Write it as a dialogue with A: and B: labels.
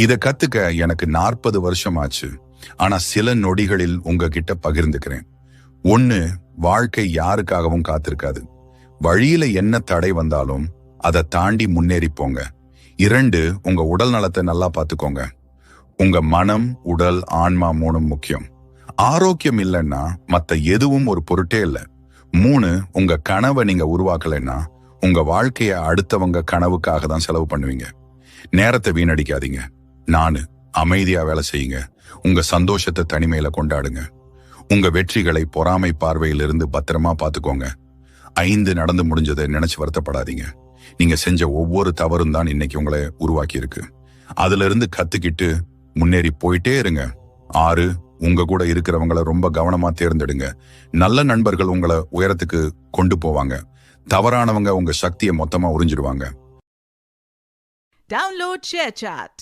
A: இத கத்துக்க எனக்கு 40 வருஷம் ஆச்சு. ஆனா சில நொடிகளில் உங்ககிட்ட பகிர்ந்துக்கிறேன். 1. வாழ்க்கை யாருக்காகவும் காத்திருக்காது. வழியில என்ன தடை வந்தாலும் அதை தாண்டி முன்னேறி போங்க. 2. உங்க உடல் நலத்தை நல்லா பார்த்துக்கோங்க. உங்க மனம், உடல், ஆன்மா 3 முக்கியம். ஆரோக்கியம் இல்லைன்னா மத்த எதுவும் ஒரு பொருட்டே இல்லை. 3. உங்க கனவை நீங்க உருவாக்கலைன்னா உங்க வாழ்க்கைய அடுத்தவங்க கனவுக்காக தான் செலவு பண்ணுவீங்க. நேரத்தை வீணடிக்காதீங்க. 4. அமைதியா வேலை செய்யுங்க. உங்க சந்தோஷத்தை தனிமையில கொண்டாடுங்க. உங்க வெற்றிகளை பொறாமை பார்வையிலிருந்து பத்திரமா பார்த்துக்கோங்க. 5. நடந்து முடிஞ்சதை நினைச்சு வருத்தப்படாதீங்க. நீங்க செஞ்ச ஒவ்வொரு தவறும் தான் இன்னைக்கு உங்களை உருவாக்கி இருக்கு. அதுல இருந்து கத்துக்கிட்டு முன்னேறி போயிட்டே இருங்க. 6. உங்க கூட இருக்கிறவங்கள ரொம்ப கவனமா தேர்ந்தெடுங்க. நல்ல நண்பர்கள் உங்களை உயரத்துக்கு கொண்டு போவாங்க. தவறானவங்க உங்க சக்தியை மொத்தமா உறிஞ்சிடுவாங்க.
B: Download ShareChat.